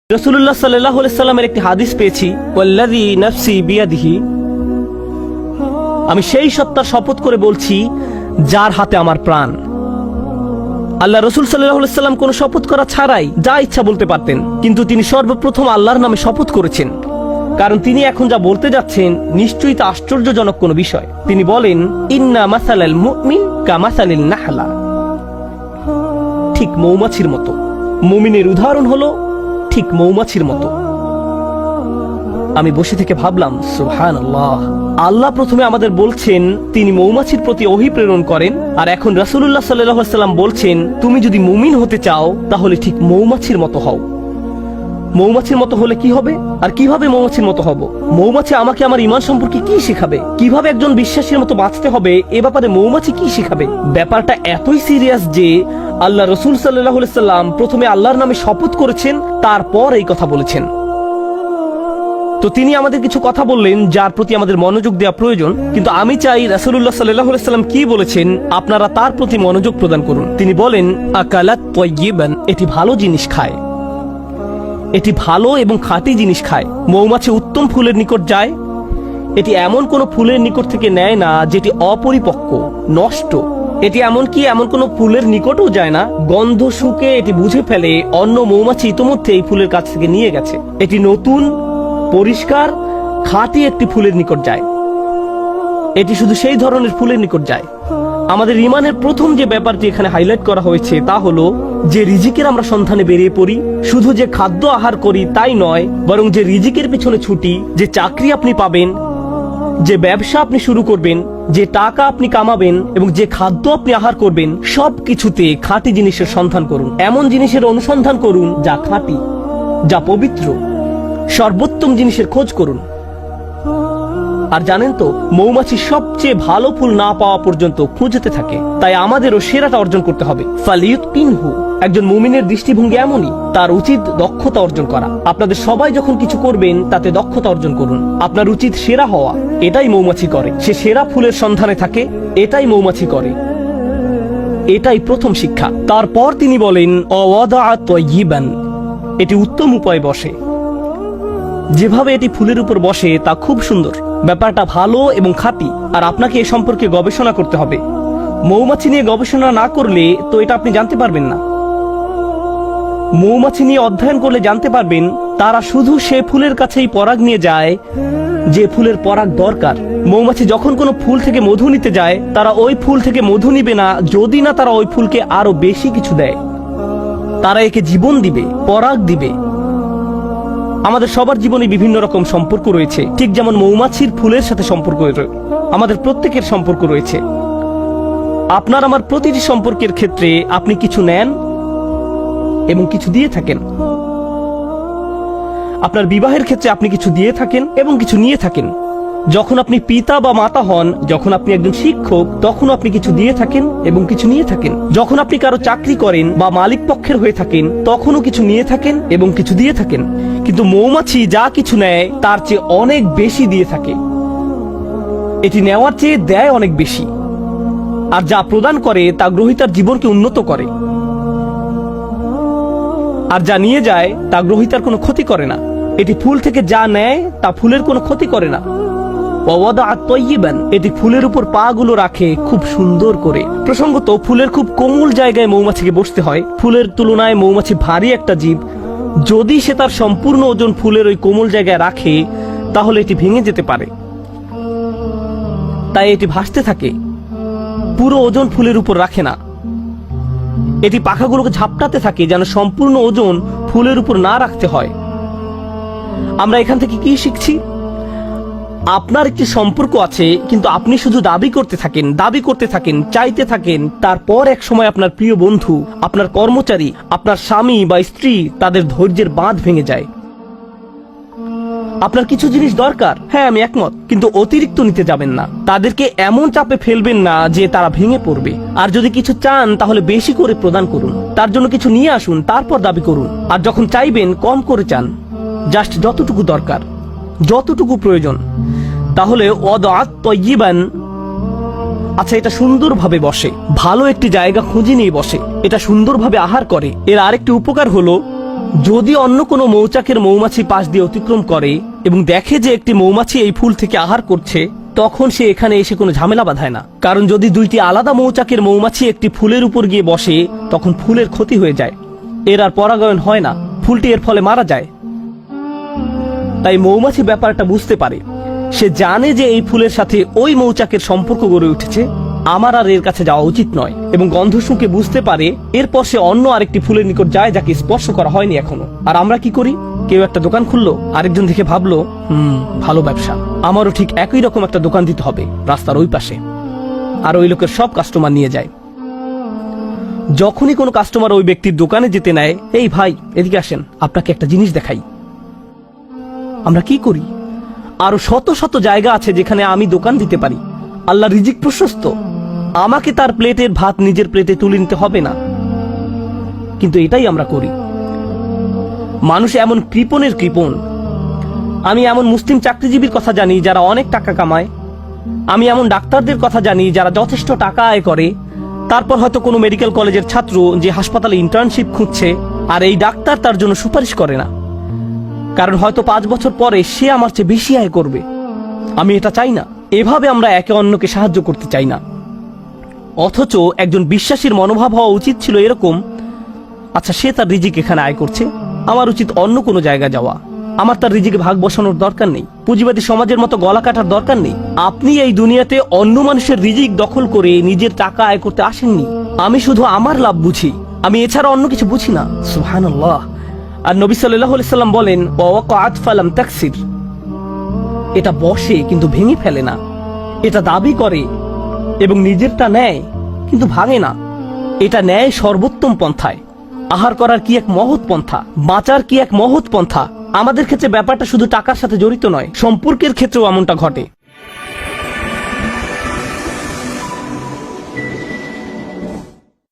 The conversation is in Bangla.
রাসূলুল্লাহ সাল্লাল্লাহু আলাইহি সাল্লামের একটি হাদিস পেয়েছি, ওয়াল্লাযী নাফসি বিয়াদিহি, আমি সেই সত্তার শপথ করে বলছি যার হাতে আমার প্রাণ। আল্লাহ রাসূল সাল্লাল্লাহু আলাইহি সাল্লাম কোনো শপথ করা ছাড়াই যা ইচ্ছা বলতে পারতেন, কিন্তু তিনি সর্বপ্রথম আল্লাহর নামে শপথ করেছেন, কারণ তিনি এখন যা বলতে যাচ্ছেন নিশ্চয়ই তা আশ্চর্যজনক কোনো বিষয়। তিনি বলেন, ইন্না মাসালাল মুমিন কামাসালিন নাহলা, ঠিক মৌমাছির মতো। মুমিনের উদাহরণ হলো ঠিক মৌমাছির মতো। আমি বসে থেকে ভাবলাম, সুবহানাল্লাহ, আল্লাহ প্রথমে আমাদের বলছেন তিনি মৌমাছির প্রতি ওহী প্রেরণ করেন, আর এখন রাসূলুল্লাহ সাল্লাল্লাহু আলাইহি সাল্লাম বলছেন তুমি যদি মুমিন হতে চাও তাহলে ঠিক মৌমাছির মতো হও। মৌমাছির মতো হলে কি হবে, আর কিভাবে মৌমাছির মতো হব? মৌমাছি আমাকে আমার ঈমান সম্পর্কে কি শেখাবে? কিভাবে একজন বিশ্বাসীর মতো বাঁচতে হবে এ ব্যাপারে মৌমাছি কি শেখাবে? ব্যাপারটা এতই সিরিয়াস যে আল্লাহ রাসূল সাল্লাল্লাহু আলাইহি সাল্লাম প্রথমে আল্লাহর নামে শপথ করেছেন, তারপর এই কথা বলেছেন। তো তিনি আমাদের কিছু কথা বললেন যার প্রতি আমাদের মনোযোগ দেওয়া প্রয়োজন, কিন্তু আমি চাই রাসূলুল্লাহ সাল্লাল্লাহু আলাইহি সাল্লাম কি বলেছেন আপনারা তার প্রতি মনোযোগ প্রদান করুন। তিনি বলেন, আকালাত তাইয়িবান, এটি ভালো জিনিস খায়, এটি ভালো এবং খাঁটি জিনিস খায়। মৌমাছি উত্তম ফুলের নিকট যায়, এটি এমন কোন ফুলের নিকট থেকে নেয় না যেটি অপরিপক্ক, নষ্ট। এটি এমনকি এমন কোন ফুলের নিকটও যায় না গন্ধ শুকে এটি বুঝে ফেলে অন্য মৌমাছি ইতোমধ্যে এই ফুলের কাছ থেকে নিয়ে গেছে। এটি নতুন, পরিষ্কার, খাঁটি একটি ফুলের নিকট যায়। এটি শুধু সেই ধরনের ফুলের নিকট যায়। আমাদের ঈমানের প্রথম যে ব্যাপারটি এখানে হাইলাইট করা হয়েছে তা হলো যে রিজিকের আমরা সন্ধানে বেরিয়ে পড়ি, শুধু যে খাদ্য আহার করি তাই নয়, বরং যে রিজিকের পিছনে ছুটি, যে চাকরি আপনি পাবেন, যে ব্যবসা আপনি শুরু করবেন, যে টাকা আপনি কামাবেন এবং যে খাদ্য আপনি আহার করবেন, সব কিছুতে খাঁটি জিনিসের সন্ধান করুন। এমন জিনিসের অনুসন্ধান করুন যা খাঁটি, যা পবিত্র। সর্বোত্তম জিনিসের খোঁজ করুন। আর জানেন তো, মৌমাছি সবচেয়ে ভালো ফুল না পাওয়া পর্যন্ত খুঁজতে থাকে। তাই আমাদেরও সেরাটা অর্জন করতে হবে। ফালিয়ুকিনহু, একজন মুমিনের দৃষ্টিভঙ্গি এমনই, তার উচিত দক্ষতা অর্জন করা। আপনাদের সবাই যখন কিছু করবেন তাতে দক্ষতা অর্জন করুন। আপনার উচিত সেরা হওয়া, এটাই মৌমাছি করে। সে সেরা ফুলের সন্ধানে থাকে, এটাই মৌমাছি করে। এটাই প্রথম শিক্ষা। তারপর তিনি বলেন, অওয়াদাআ তাইয়িবান, এটি উত্তম উপায়ে বসে। যেভাবে এটি ফুলের উপর বসে তা খুব সুন্দর। ব্যাপারটা ভালো এবং খাঁটি। আর আপনাকে এ সম্পর্কে গবেষণা করতে হবে। মৌমাছি নিয়ে গবেষণা না করলে তো এটা আপনি জানতে পারবেন না। মৌমাছি নিয়ে অধ্যয়ন করলে জানতে পারবেন তারা শুধু সে ফুলের কাছেই পরাগ নিয়ে যায় যে ফুলের পরাগ দরকার। মৌমাছি যখন কোনো ফুল থেকে মধু নিতে যায় তারা ওই ফুল থেকে মধু নিবে না যদি না তারা ওই ফুলকে আরো বেশি কিছু দেয়। তারা একে জীবন দিবে, পরাগ দিবে। আমাদের সবার জীবনে বিভিন্ন রকম সম্পর্ক রয়েছে, ঠিক যেমন মৌমাছির ফুলের সাথে সম্পর্ক আমাদের প্রত্যেকের সম্পর্ক রয়েছে। আপনার আমার প্রতিটি সম্পর্কের ক্ষেত্রে আপনি কিছু নেন এবং কিছু দিয়ে থাকেন। আপনার বিবাহের ক্ষেত্রে আপনি কিছু দিয়ে থাকেন এবং কিছু নিয়ে থাকেন। যখন আপনি পিতা বা মাতা হন, যখন আপনি একজন শিক্ষক, তখন আপনি কিছু দিয়ে থাকেন এবং কিছু নিয়ে থাকেন। যখন আপনি কারো চাকরি করেন বা মালিক পক্ষের হয়ে থাকেন, তখনও কিছু নিয়ে থাকেন এবং কিছু দিয়ে থাকেন। কিন্তু মৌমাছি যা কিছু নেয় তার চেয়ে অনেক বেশি দিয়ে থাকে। এটি নেওয়ার চেয়ে দেয় অনেক বেশি। আর যা প্রদান করে তা গ্রহীতার জীবনকে উন্নত করে। আর যা নিয়ে যায় তা গ্রহীতার কোনো ক্ষতি করে না। এটি ফুল থেকে যা নেয় তা ফুলের কোনো ক্ষতি করে না। ওয়াদাআ তাইয়িবান, এটি ফুলের উপর পা গুলো রাখে খুব সুন্দর করে। প্রসঙ্গত, ফুলের খুব কোমল জায়গায় মৌমাছিকে বসতে হয়। ফুলের তুলনায় মৌমাছি ভারী একটা জীব। যদি সে তার সম্পূর্ণ ওজন ফুলের ওই কোমল জায়গায় রাখে তাহলে এটি ভেঙে যেতে পারে। তাই এটি ভাসতে থাকে, পুরো ওজন ফুলের উপর রাখে না। এটি পাখাগুলোকে ঝাপটাতে থাকে যেন সম্পূর্ণ ওজন ফুলের উপর না রাখতে হয়। আমরা এখান থেকে কি শিখছি? আপনার একটি সম্পর্ক আছে, কিন্তু আপনি শুধু দাবি করতে থাকেন, চাইতে থাকেন। তারপর এক সময় আপনার প্রিয় বন্ধু, আপনার কর্মচারী, আপনার স্বামী বা স্ত্রী, তাদের ধৈর্যের বাঁধ ভেঙে যায়। আপনার কিছু জিনিস দরকার, হ্যাঁ আমি একমত, কিন্তু অতিরিক্ত নিতে যাবেন না। তাদেরকে এমন চাপে ফেলবেন না যে তারা ভেঙে পড়বে। আর যদি কিছু চান তাহলে বেশি করে প্রদান করুন। তার জন্য কিছু নিয়ে আসুন, তারপর দাবি করুন। আর যখন চাইবেন কম করে চান, জাস্ট যতটুকু দরকার, যতটুকু প্রয়োজন। তাহলে ওয়াদাআ তাইয়িবান, আচ্ছা এটা সুন্দরভাবে বসে, ভালো একটি জায়গা খুঁজে নিয়ে বসে, এটা সুন্দরভাবে আহার করে। এর আরেকটি উপকার হলো যদি অন্য কোনো মৌচাকের মৌমাছি পাশ দিয়ে অতিক্রম করে এবং দেখে যে একটি মৌমাছি এই ফুল থেকে আহার করছে, তখন সে এখানে এসে কোনো ঝামেলা বাঁধায় না। কারণ যদি দুইটি আলাদা মৌচাকের মৌমাছি একটি ফুলের উপর গিয়ে বসে, তখন ফুলের ক্ষতি হয়ে যায়, এর আর পরাগায়ন হয় না, ফুলটি এর ফলে মারা যায়। তাই মৌমাছি ব্যাপারটা বুঝতে পারে, সে জানে যে এই ফুলের সাথে ওই মৌচাকের সম্পর্ক গড়ে উঠেছে, আমার আর এর কাছে যাওয়া উচিত নয়, এবং গন্ধ শুঁকে বুঝতে পারে। এরপর সে অন্য আরেকটি ফুলের নিকট যায় যাকে স্পর্শ করা হয়নি এখনো। আর আমরা কি করি? কেউ একটা দোকান খুললো, আরেকজন দেখে ভাবলো ভালো ব্যবসা, আমারও ঠিক একই রকম একটা দোকান দিতে হবে রাস্তার ওই পাশে, আর ওই লোকের সব কাস্টমার নিয়ে যায়। যখনই কোনো কাস্টমার ওই ব্যক্তির দোকানে যেতে নেয়, এই ভাই এদিকে আসেন, আপনাকে একটা জিনিস দেখাই। আমরা কি করি? আরো শত শত জায়গা আছে যেখানে আমি দোকান দিতে পারি। আল্লাহ রিজিক প্রশস্ত, আমাকে তার প্লেটের ভাত নিজের প্লেটে তুলে নিতে হবে না, কিন্তু এটাই আমরা করি। মানুষ এমন কৃপণের কৃপণ। আমি এমন মুসলিম চাকরিজীবীর কথা জানি যারা অনেক টাকা কামায়, আমি এমন ডাক্তারদের কথা জানি যারা যথেষ্ট টাকা আয় করে, তারপর হয়তো কোনো মেডিকেল কলেজের ছাত্র যে হাসপাতালে ইন্টার্নশিপ খুঁজছে, আর এই ডাক্তার তার জন্য সুপারিশ করে না, কারণ হয়তো 5 বছর পরে সে আমার চেয়ে বেশি আয় করবে। আমি এটা চাই না। এভাবে আমরা একে অন্যকে সাহায্য করতে চাই না। অথচ একজন বিশ্বাসীর মনোভাব হওয়া উচিত ছিল এরকম, আচ্ছা সে তার রিজিক এখানে আয় করছে, আমার উচিত অন্য কোনো জায়গা যাওয়া, আমার তার রিজিকে ভাগ বসানোর দরকার নেই, পুঁজিবাদী সমাজের মতো গলা কাটার দরকার নেই। আপনি এই দুনিয়াতে অন্য মানুষের রিজিক দখল করে নিজের টাকা আয় করতে আসেননি। আমি শুধু আমার লাভ বুঝি, আমি এছাড়া অন্য কিছু বুঝি না। সুবহানাল্লাহ। আর নবী সাল্লাল্লাহু আলাইহি সাল্লাম বলেন, ওয়াকাআত ফালাম তাকসির, এটা বসে কিন্তু ভেঙে ফেলে না, এটা দাবি করে এবং নিজেরটা নেয় কিন্তু ভাঙে না, এটা নেয় সর্বোত্তম পন্থায়। আহার করার কি এক মহৎ পন্থা, বাঁচার কি এক মহৎ পন্থা। আমাদের ক্ষেত্রে ব্যাপারটা শুধু টাকার সাথে জড়িত নয়, সম্পর্কের ক্ষেত্রেও এমনটা ঘটে।